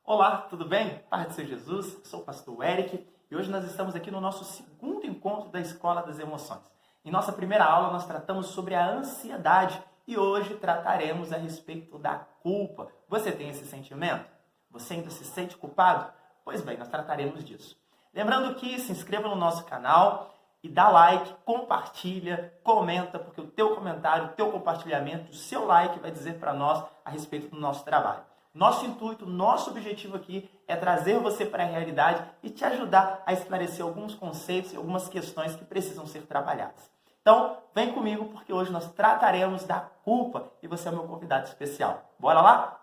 Olá, tudo bem? Paz do Senhor Jesus, sou o pastor Eric e hoje nós estamos aqui no nosso segundo encontro da Escola das Emoções. Em nossa primeira aula nós tratamos sobre a ansiedade e hoje trataremos a respeito da culpa. Você tem esse sentimento? Você ainda se sente culpado? Pois bem, nós trataremos disso. Lembrando que se inscreva no nosso canal e dá like, compartilha, comenta, porque o teu comentário, o teu compartilhamento, o seu like vai dizer para nós a respeito do nosso trabalho. Nosso intuito, nosso objetivo aqui é trazer você para a realidade e te ajudar a esclarecer alguns conceitos e algumas questões que precisam ser trabalhadas. Então, vem comigo porque hoje nós trataremos da culpa e você é o meu convidado especial. Bora lá?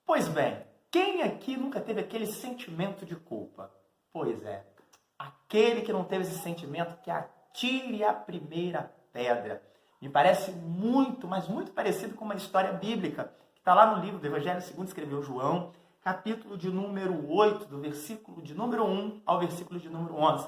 Pois bem, quem aqui nunca teve aquele sentimento de culpa? Pois é, aquele que não teve esse sentimento, que atire a primeira pedra. Me parece muito, mas muito parecido com uma história bíblica, que está lá no livro do Evangelho segundo escreveu João, capítulo de número 8, do versículo de número 1 ao versículo de número 11.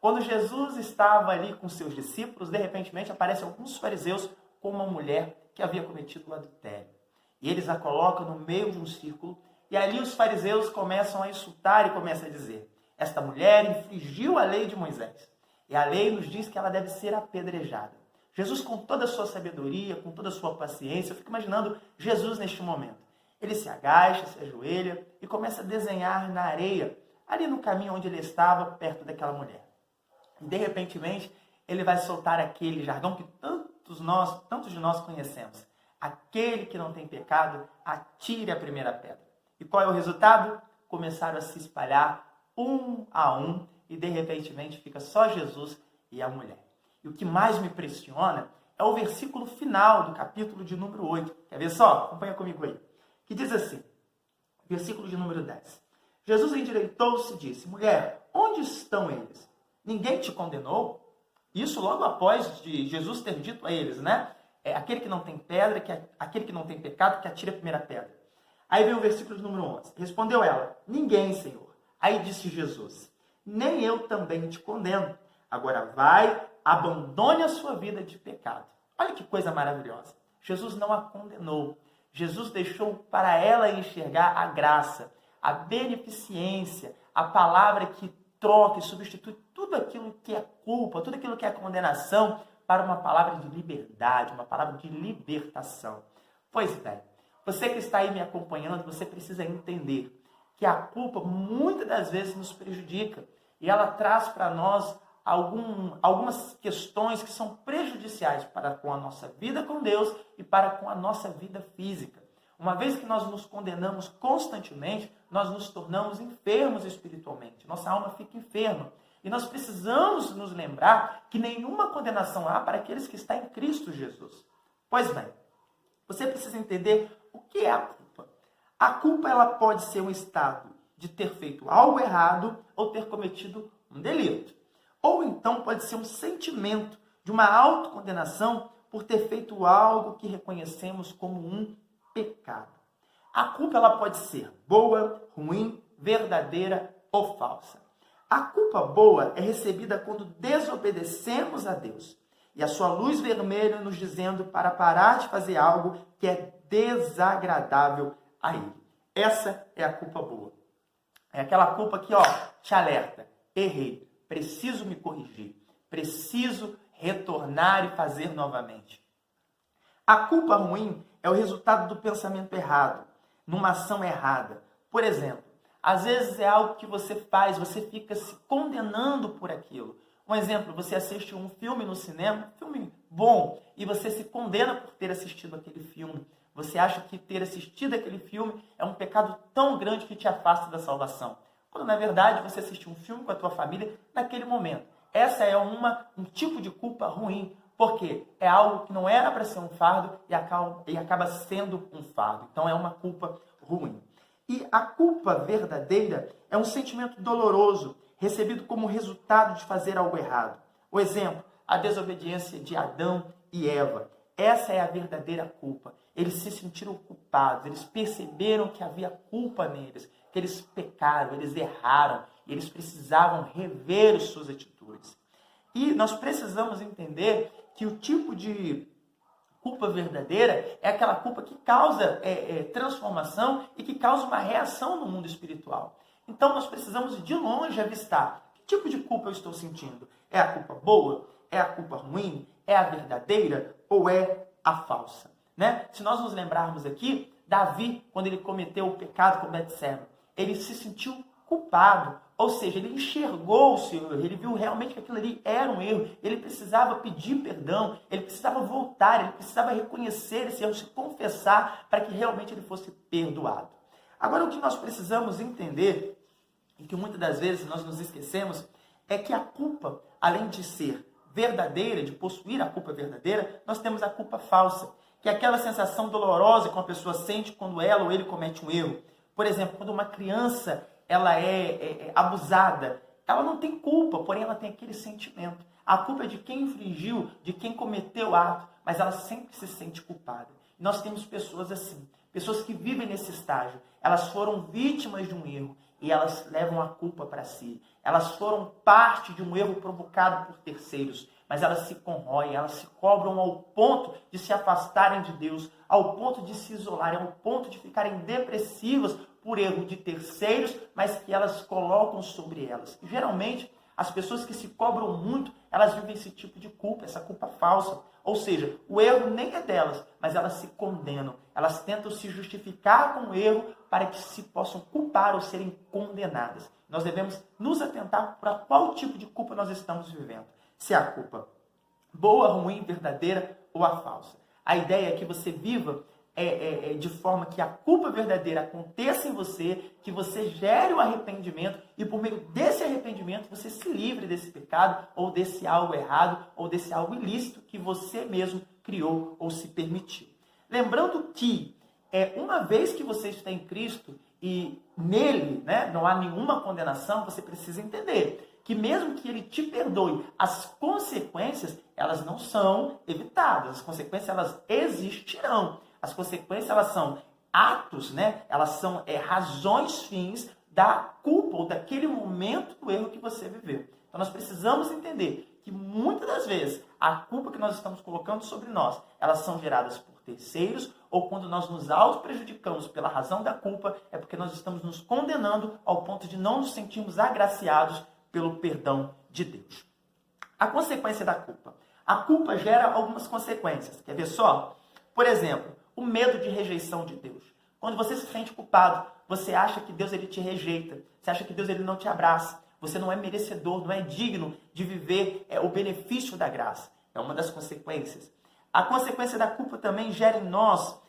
Quando Jesus estava ali com seus discípulos, de repente aparecem alguns fariseus com uma mulher que havia cometido o adultério. E eles a colocam no meio de um círculo, e ali os fariseus começam a insultar e começam a dizer: esta mulher infringiu a lei de Moisés, e a lei nos diz que ela deve ser apedrejada. Jesus, com toda a sua sabedoria, com toda a sua paciência, eu fico imaginando Jesus neste momento. Ele se agacha, se ajoelha e começa a desenhar na areia, ali no caminho onde ele estava, perto daquela mulher. E de repente, ele vai soltar aquele jargão que tantos de nós conhecemos. Aquele que não tem pecado, atire a primeira pedra. E qual é o resultado? Começaram a se espalhar um a um e de repente fica só Jesus e a mulher. E o que mais me impressiona é o versículo final do capítulo de número 8. Quer ver só? Acompanha comigo aí. Que diz assim, versículo de número 10. Jesus endireitou-se e disse: mulher, onde estão eles? Ninguém te condenou? Isso logo após de Jesus ter dito a eles, né? É aquele que não tem pedra, aquele que não tem pecado, que atire a primeira pedra. Aí vem o versículo de número 11. Respondeu ela: ninguém, Senhor. Aí disse Jesus: nem eu também te condeno. Agora vai, abandone a sua vida de pecado. Olha que coisa maravilhosa. Jesus não a condenou. Jesus deixou para ela enxergar a graça, a beneficência, a palavra que troca e substitui tudo aquilo que é culpa, tudo aquilo que é condenação, para uma palavra de liberdade, uma palavra de libertação. Pois bem, você que está aí me acompanhando, você precisa entender que a culpa muitas das vezes nos prejudica e ela traz para nós algumas questões que são prejudiciais para com a nossa vida com Deus e para com a nossa vida física. Uma vez que nós nos condenamos constantemente, nós nos tornamos enfermos espiritualmente, nossa alma fica enferma. E nós precisamos nos lembrar que nenhuma condenação há para aqueles que estão em Cristo Jesus. Pois bem, você precisa entender o que é a culpa. A culpa ela pode ser um estado de ter feito algo errado ou ter cometido um delito. Ou então pode ser um sentimento de uma autocondenação por ter feito algo que reconhecemos como um pecado. A culpa ela pode ser boa, ruim, verdadeira ou falsa. A culpa boa é recebida quando desobedecemos a Deus. E a sua luz vermelha nos dizendo para parar de fazer algo que é desagradável a Ele. Essa é a culpa boa. É aquela culpa que, te alerta. Errei. Preciso me corrigir. Preciso retornar e fazer novamente. A culpa ruim é o resultado do pensamento errado, numa ação errada. Por exemplo, às vezes é algo que você faz, você fica se condenando por aquilo. Um exemplo, você assiste um filme no cinema, um filme bom, e você se condena por ter assistido aquele filme. Você acha que ter assistido aquele filme é um pecado tão grande que te afasta da salvação. Quando, na verdade, você assistiu um filme com a tua família naquele momento. Essa é um tipo de culpa ruim, porque é algo que não era para ser um fardo e acaba sendo um fardo. Então, é uma culpa ruim. E a culpa verdadeira é um sentimento doloroso, recebido como resultado de fazer algo errado. O exemplo, a desobediência de Adão e Eva. Essa é a verdadeira culpa. Eles se sentiram culpados, eles perceberam que havia culpa neles, que eles pecaram, eles erraram, e eles precisavam rever as suas atitudes. E nós precisamos entender que o tipo de culpa verdadeira é aquela culpa que causa transformação e que causa uma reação no mundo espiritual. Então nós precisamos de longe avistar que tipo de culpa eu estou sentindo. É a culpa boa? É a culpa ruim? É a verdadeira ou é a falsa? Né? Se nós nos lembrarmos aqui, Davi, quando ele cometeu o pecado com Betseba, ele se sentiu culpado, ou seja, ele enxergou o seu erro, ele viu realmente que aquilo ali era um erro, ele precisava pedir perdão, ele precisava voltar, ele precisava reconhecer esse erro, se confessar para que realmente ele fosse perdoado. Agora, o que nós precisamos entender, e que muitas das vezes nós nos esquecemos, é que a culpa, além de ser verdadeira, de possuir a culpa verdadeira, nós temos a culpa falsa, que é aquela sensação dolorosa que uma pessoa sente quando ela ou ele comete um erro. Por exemplo, quando uma criança ela é abusada, ela não tem culpa, porém ela tem aquele sentimento. A culpa é de quem infringiu, de quem cometeu o ato, mas ela sempre se sente culpada. E nós temos pessoas assim, pessoas que vivem nesse estágio. Elas foram vítimas de um erro e elas levam a culpa para si. Elas foram parte de um erro provocado por terceiros, mas elas se corroem, elas se cobram ao ponto de se afastarem de Deus, ao ponto de se isolarem, ao ponto de ficarem depressivas por erro de terceiros, mas que elas colocam sobre elas. E, geralmente, as pessoas que se cobram muito, elas vivem esse tipo de culpa, essa culpa falsa. Ou seja, o erro nem é delas, mas elas se condenam. Elas tentam se justificar com o erro para que se possam culpar ou serem condenadas. Nós devemos nos atentar para qual tipo de culpa nós estamos vivendo. Se é a culpa boa, ruim, verdadeira ou a falsa. A ideia é que você viva de forma que a culpa verdadeira aconteça em você, que você gere o arrependimento e por meio desse arrependimento você se livre desse pecado ou desse algo errado ou desse algo ilícito que você mesmo criou ou se permitiu. Lembrando que uma vez que você está em Cristo e nele, né, não há nenhuma condenação, você precisa entender que mesmo que ele te perdoe, as consequências, elas não são evitadas. As consequências, elas existirão. As consequências, elas são atos, né? Elas são razões fins da culpa ou daquele momento do erro que você viveu. Então, nós precisamos entender que muitas das vezes a culpa que nós estamos colocando sobre nós, elas são geradas por terceiros ou quando nós nos auto-prejudicamos pela razão da culpa, é porque nós estamos nos condenando ao ponto de não nos sentirmos agraciados pelo perdão de Deus. A consequência da culpa. A culpa gera algumas consequências. Quer ver só? Por exemplo, o medo de rejeição de Deus. Quando você se sente culpado, você acha que Deus ele te rejeita. Você acha que Deus ele não te abraça. Você não é merecedor, não é digno de viver o benefício da graça. É uma das consequências. A consequência da culpa também gera em nós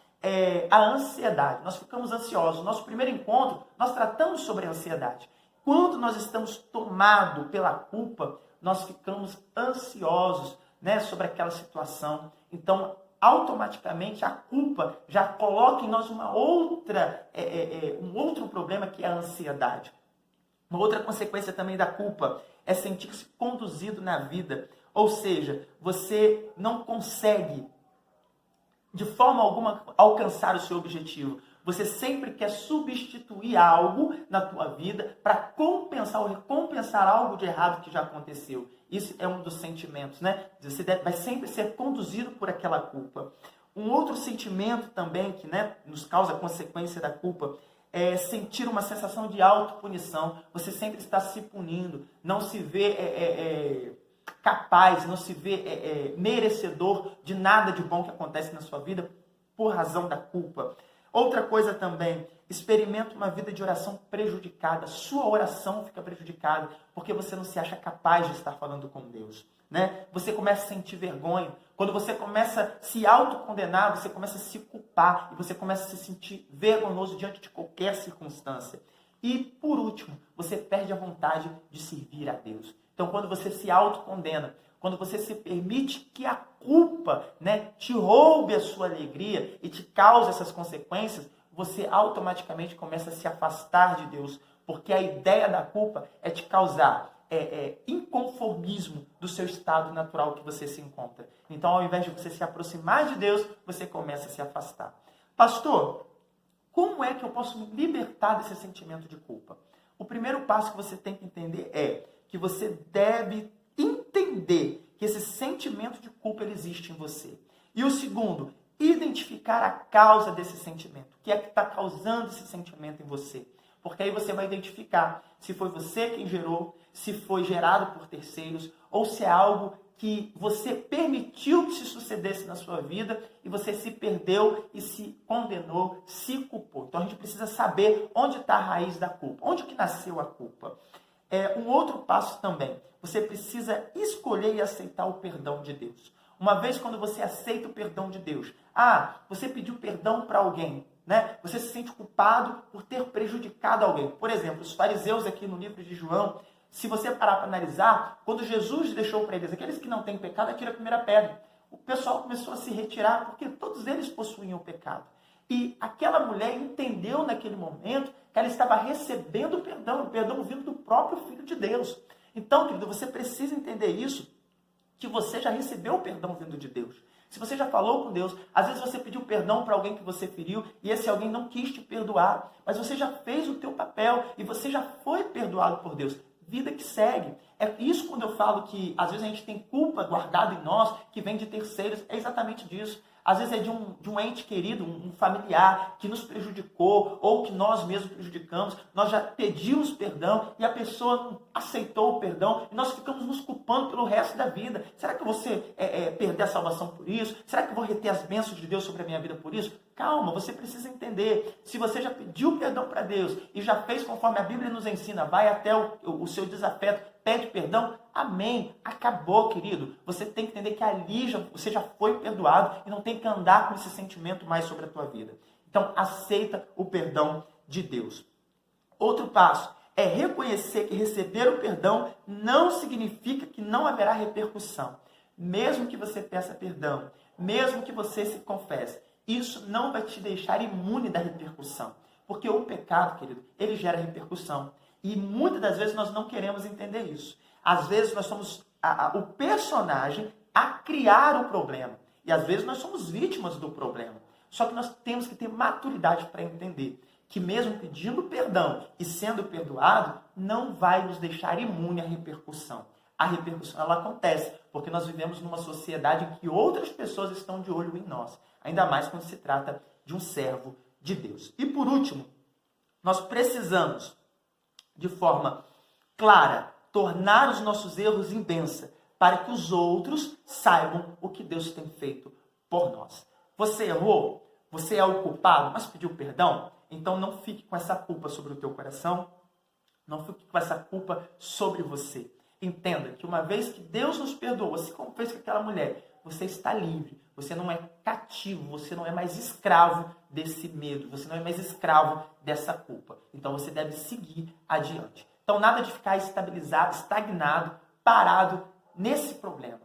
a ansiedade. Nós ficamos ansiosos. No nosso primeiro encontro, nós tratamos sobre a ansiedade. Quando nós estamos tomados pela culpa, nós ficamos ansiosos, né, sobre aquela situação. Então, automaticamente, a culpa já coloca em nós um outro problema, que é a ansiedade. Uma outra consequência também da culpa é sentir-se conduzido na vida. Ou seja, você não consegue, de forma alguma, alcançar o seu objetivo. Você sempre quer substituir algo na tua vida para compensar ou recompensar algo de errado que já aconteceu. Isso é um dos sentimentos, né? Você vai sempre ser conduzido por aquela culpa. Um outro sentimento também que, né, nos causa consequência da culpa é sentir uma sensação de autopunição. Você sempre está se punindo, não se vê capaz, não se vê merecedor de nada de bom que acontece na sua vida por razão da culpa. Outra coisa também, experimenta uma vida de oração prejudicada. Sua oração fica prejudicada porque você não se acha capaz de estar falando com Deus, né? Você começa a sentir vergonha. Quando você começa a se autocondenar, você começa a se culpar e você começa a se sentir vergonhoso diante de qualquer circunstância. E, por último, você perde a vontade de servir a Deus. Então, quando você se autocondena, quando você se permite que a culpa, né, te roube a sua alegria e te cause essas consequências, você automaticamente começa a se afastar de Deus, porque a ideia da culpa é te causar inconformismo do seu estado natural que você se encontra. Então, ao invés de você se aproximar de Deus, você começa a se afastar. Pastor, como é que eu posso me libertar desse sentimento de culpa? O primeiro passo que você tem que entender é que você deve entender que esse sentimento de culpa ele existe em você. E o segundo, identificar a causa desse sentimento. O que é que está causando esse sentimento em você? Porque aí você vai identificar se foi você quem gerou, se foi gerado por terceiros, ou se é algo que você permitiu que se sucedesse na sua vida e você se perdeu e se condenou, se culpou. Então a gente precisa saber onde está a raiz da culpa, onde que nasceu a culpa. Um outro passo também, você precisa escolher e aceitar o perdão de Deus. Uma vez quando você aceita o perdão de Deus, você pediu perdão para alguém, né? Você se sente culpado por ter prejudicado alguém. Por exemplo, os fariseus aqui no livro de João, se você parar para analisar, quando Jesus deixou para eles, aqueles que não têm pecado, atira a primeira pedra. O pessoal começou a se retirar porque todos eles possuíam o pecado. E aquela mulher entendeu naquele momento que ela estava recebendo o perdão vindo do próprio Filho de Deus. Então, querido, você precisa entender isso, que você já recebeu o perdão vindo de Deus. Se você já falou com Deus, às vezes você pediu perdão para alguém que você feriu e esse alguém não quis te perdoar, mas você já fez o teu papel e você já foi perdoado por Deus. Vida que segue. É isso quando eu falo que às vezes a gente tem culpa guardada em nós que vem de terceiros, é exatamente disso. Às vezes é de um ente querido, um familiar que nos prejudicou ou que nós mesmos prejudicamos. Nós já pedimos perdão e a pessoa não aceitou o perdão e nós ficamos nos culpando pelo resto da vida. Será que eu vou perder a salvação por isso? Será que eu vou reter as bênçãos de Deus sobre a minha vida por isso? Calma, você precisa entender. Se você já pediu perdão para Deus e já fez conforme a Bíblia nos ensina, vai até o seu desafeto, pede perdão, amém, acabou, querido. Você tem que entender que ali você já foi perdoado e não tem que andar com esse sentimento mais sobre a tua vida. Então, aceita o perdão de Deus. Outro passo é reconhecer que receber o perdão não significa que não haverá repercussão. Mesmo que você peça perdão, mesmo que você se confesse, isso não vai te deixar imune da repercussão. Porque o pecado, querido, ele gera repercussão. E muitas das vezes nós não queremos entender isso. Às vezes nós somos o personagem a criar o problema. E às vezes nós somos vítimas do problema. Só que nós temos que ter maturidade para entender que mesmo pedindo perdão e sendo perdoado, não vai nos deixar imune à repercussão. A repercussão ela acontece porque nós vivemos numa sociedade em que outras pessoas estão de olho em nós. Ainda mais quando se trata de um servo de Deus. E por último, nós precisamos, de forma clara, tornar os nossos erros em bênção, para que os outros saibam o que Deus tem feito por nós. Você errou? Você é o culpado, mas pediu perdão? Então não fique com essa culpa sobre o teu coração, não fique com essa culpa sobre você. Entenda que uma vez que Deus nos perdoou, assim como fez com aquela mulher, você está livre, você não é cativo, você não é mais escravo desse medo, você não é mais escravo dessa culpa. Então você deve seguir adiante. Então nada de ficar estabilizado, estagnado, parado nesse problema.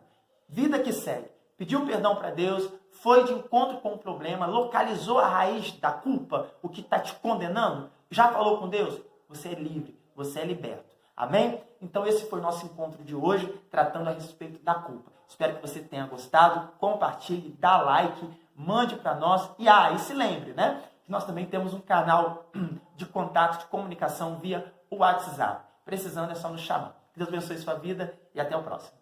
Vida que segue. Pediu perdão para Deus, foi de encontro com o problema, localizou a raiz da culpa, o que está te condenando, já falou com Deus? Você é livre, você é liberto. Amém? Então esse foi o nosso encontro de hoje, tratando a respeito da culpa. Espero que você tenha gostado, compartilhe, dá like, mande para nós. E se lembre, né? Que nós também temos um canal de contato, de comunicação via WhatsApp. Precisando é só nos chamar. Que Deus abençoe sua vida e até o próximo.